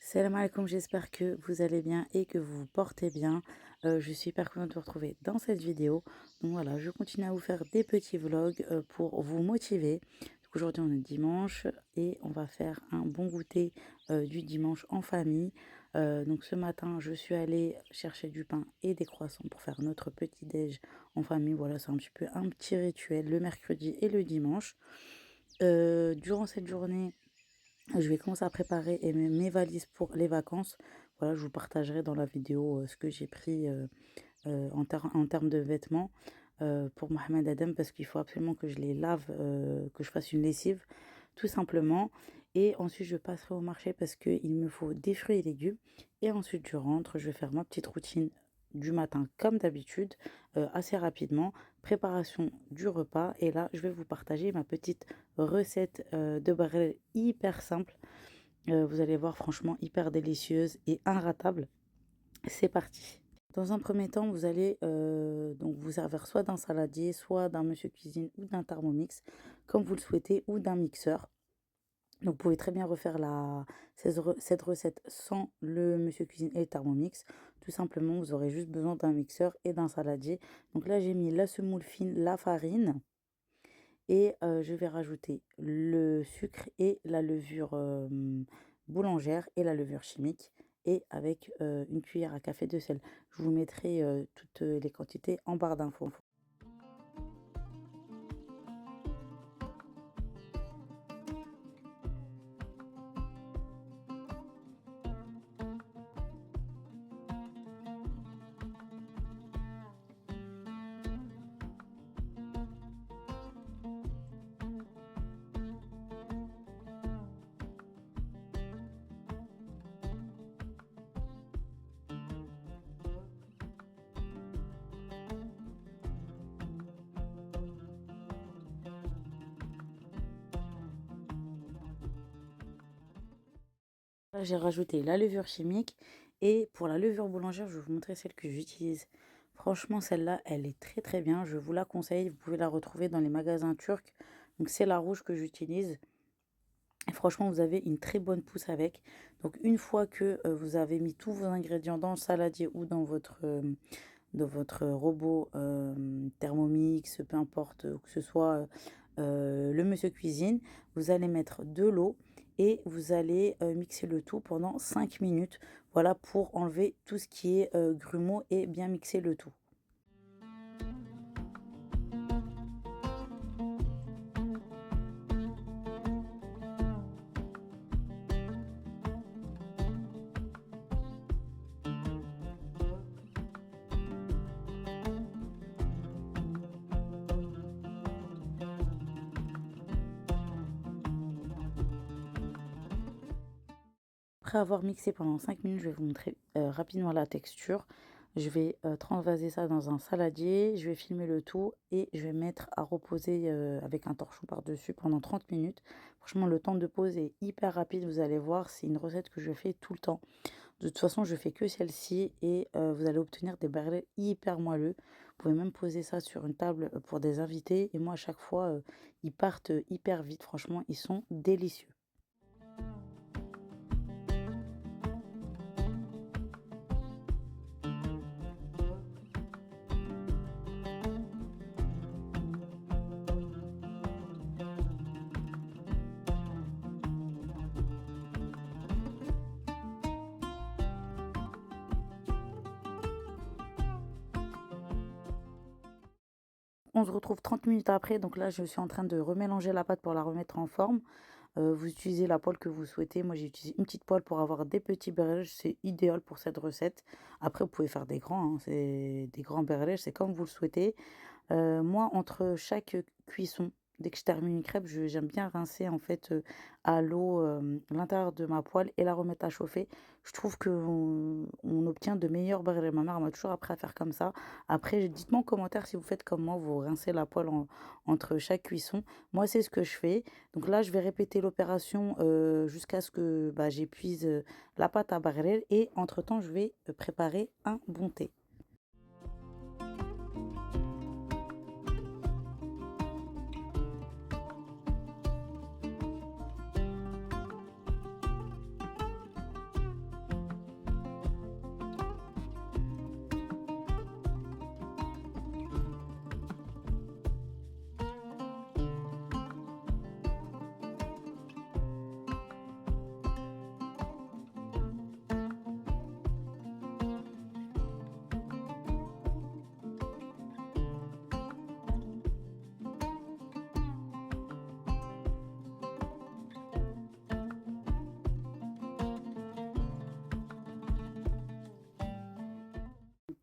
Salam alaikum, j'espère que vous allez bien et que vous vous portez bien. Je suis hyper contente de vous retrouver dans cette vidéo. Donc voilà, je continue à vous faire des petits vlogs pour vous motiver. Donc aujourd'hui on est dimanche et on va faire un bon goûter du dimanche en famille. Donc ce matin je suis allée chercher du pain et des croissants pour faire notre petit déj en famille. Voilà, c'est un petit peu un petit rituel le mercredi et le dimanche. Durant cette journée, je vais commencer à préparer mes valises pour les vacances. Voilà, je vous partagerai dans la vidéo ce que j'ai pris en termes de vêtements pour Mohamed Adem parce qu'il faut absolument que je les lave, que je fasse une lessive, tout simplement. Et ensuite, je passerai au marché parce qu'il me faut des fruits et légumes. Et ensuite, je rentre, je vais faire ma petite routine du matin comme d'habitude, assez rapidement. Préparation du repas. Et là, je vais vous partager ma petite recette de baril hyper simple. Vous allez voir, franchement, hyper délicieuse et inratable. C'est parti. Dans un premier temps, vous allez donc vous servir soit d'un saladier, soit d'un monsieur cuisine ou d'un thermomix, comme vous le souhaitez, ou d'un mixeur. Donc, vous pouvez très bien refaire cette recette sans le monsieur cuisine et le thermomix. Tout simplement, vous aurez juste besoin d'un mixeur et d'un saladier. Donc là, j'ai mis la semoule fine, la farine et je vais rajouter le sucre et la levure boulangère et la levure chimique et avec une cuillère à café de sel. Je vous mettrai toutes les quantités en barre d'infos. Là, j'ai rajouté la levure chimique et pour la levure boulangère, je vais vous montrer celle que j'utilise. Franchement, celle-là, elle est très très bien. Je vous la conseille. Vous pouvez la retrouver dans les magasins turcs. Donc, c'est la rouge que j'utilise. Et franchement, vous avez une très bonne pousse avec. Donc, une fois que vous avez mis tous vos ingrédients dans le saladier ou dans votre robot Thermomix, peu importe, que ce soit le monsieur cuisine, vous allez mettre de l'eau et vous allez mixer le tout pendant 5 minutes. Voilà pour enlever tout ce qui est grumeaux et bien mixer le tout. Après avoir mixé pendant 5 minutes, je vais vous montrer rapidement la texture. Je vais transvaser ça dans un saladier, je vais filmer le tout et je vais mettre à reposer avec un torchon par-dessus pendant 30 minutes. Franchement, le temps de pause est hyper rapide, vous allez voir, c'est une recette que je fais tout le temps. De toute façon, je fais que celle-ci et vous allez obtenir des barrettes hyper moelleux. Vous pouvez même poser ça sur une table pour des invités et moi, à chaque fois, ils partent hyper vite. Franchement, ils sont délicieux. On se retrouve 30 minutes après, donc là je suis en train de remélanger la pâte pour la remettre en forme. Vous utilisez la poêle que vous souhaitez. Moi j'ai utilisé une petite poêle pour avoir des petits berlage, c'est idéal pour cette recette. Après vous pouvez faire des grands, hein, c'est des grands berlage, c'est comme vous le souhaitez. Moi, entre chaque cuisson, dès que je termine une crêpe, j'aime bien rincer en fait à l'eau l'intérieur de ma poêle et la remettre à chauffer. Je trouve on obtient de meilleurs brûlés. Ma mère m'a toujours appris à faire comme ça. Après, dites-moi en commentaire si vous faites comme moi, vous rincez la poêle entre chaque cuisson. Moi, c'est ce que je fais. Donc là, je vais répéter l'opération jusqu'à ce que bah, j'épuise la pâte à brûler. Et entre-temps, je vais préparer un bon thé.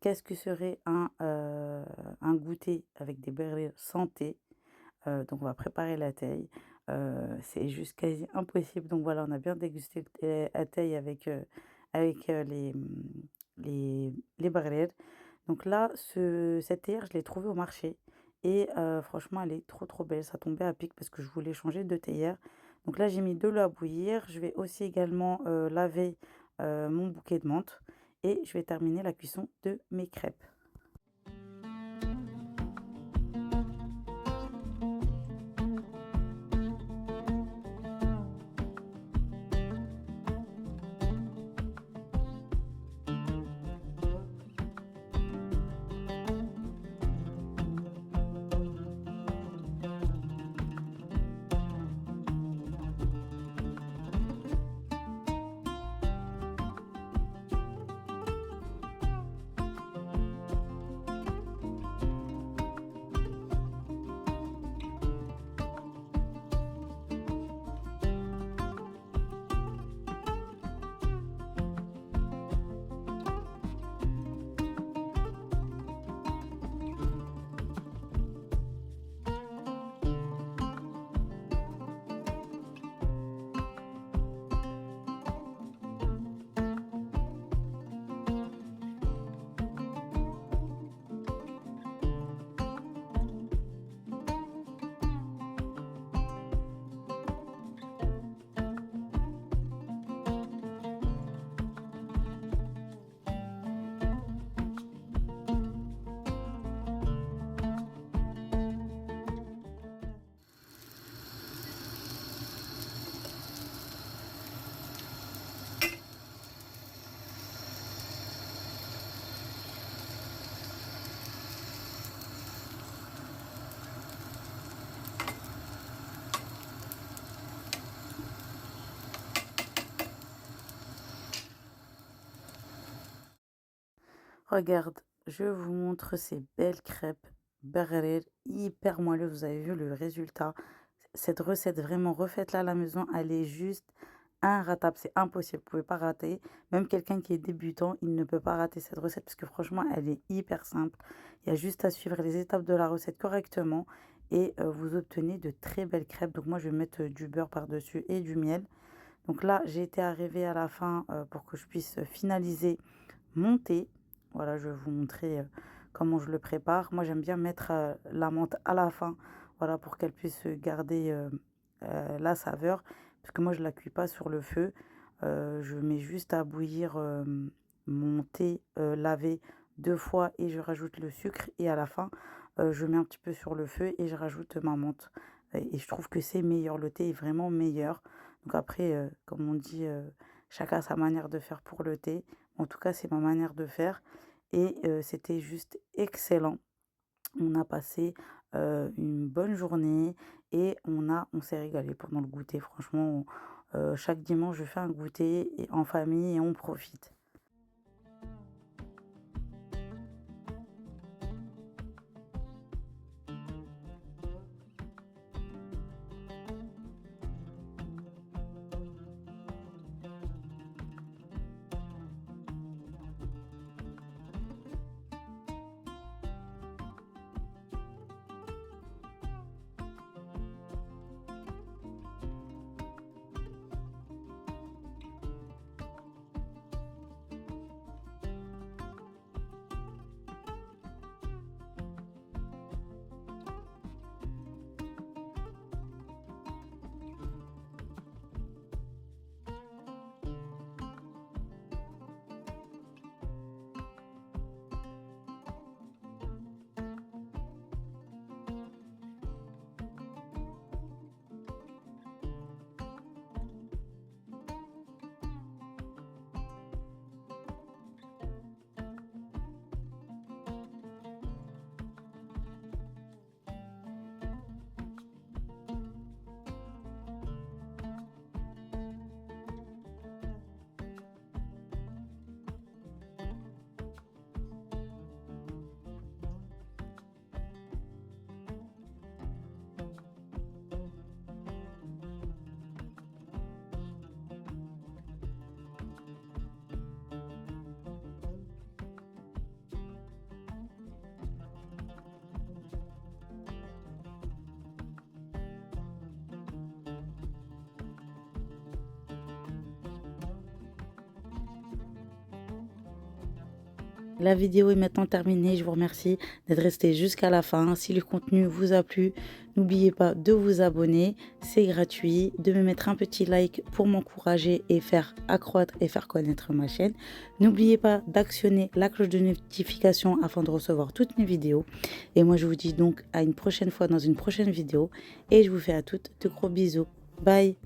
qu'est-ce que serait un goûter avec des berries santé? Donc on va préparer la teille. C'est juste quasi impossible. Donc voilà, on a bien dégusté le la teille avec les barrettes. Donc là, cette théière, je l'ai trouvée au marché et franchement, elle est trop, trop belle. Ça tombait à pic parce que je voulais changer de théière. Donc là, j'ai mis de l'eau à bouillir. Je vais aussi également, laver, mon bouquet de menthe et je vais terminer la cuisson de mes crêpes. Regarde, je vous montre ces belles crêpes Barrer hyper moelleuses. Vous avez vu le résultat. Cette recette vraiment refaite là à la maison, elle est juste inratable. C'est impossible, vous pouvez pas rater. Même quelqu'un qui est débutant, il ne peut pas rater cette recette parce que franchement, elle est hyper simple. Il y a juste à suivre les étapes de la recette correctement et vous obtenez de très belles crêpes. Donc moi, je vais mettre du beurre par-dessus et du miel. Donc là, j'ai été arrivée à la fin pour que je puisse finaliser mon thé. Voilà, je vais vous montrer comment je le prépare. Moi, j'aime bien mettre la menthe à la fin, voilà, pour qu'elle puisse garder la saveur. Parce que moi, je ne la cuis pas sur le feu. Je mets juste à bouillir mon thé lavé 2 fois et je rajoute le sucre. Et à la fin, je mets un petit peu sur le feu et je rajoute ma menthe. Et je trouve que c'est meilleur. Le thé est vraiment meilleur. Donc après, comme on dit, chacun a sa manière de faire pour le thé. En tout cas, c'est ma manière de faire et c'était juste excellent. On a passé, une bonne journée et on s'est régalé pendant le goûter. Franchement, chaque dimanche, je fais un goûter et en famille et on profite. La vidéo est maintenant terminée. Je vous remercie d'être resté jusqu'à la fin. Si le contenu vous a plu, n'oubliez pas de vous abonner. C'est gratuit. De me mettre un petit like pour m'encourager et faire accroître et faire connaître ma chaîne. N'oubliez pas d'actionner la cloche de notification afin de recevoir toutes mes vidéos. Et moi, je vous dis donc à une prochaine fois dans une prochaine vidéo. Et je vous fais à toutes de gros bisous. Bye!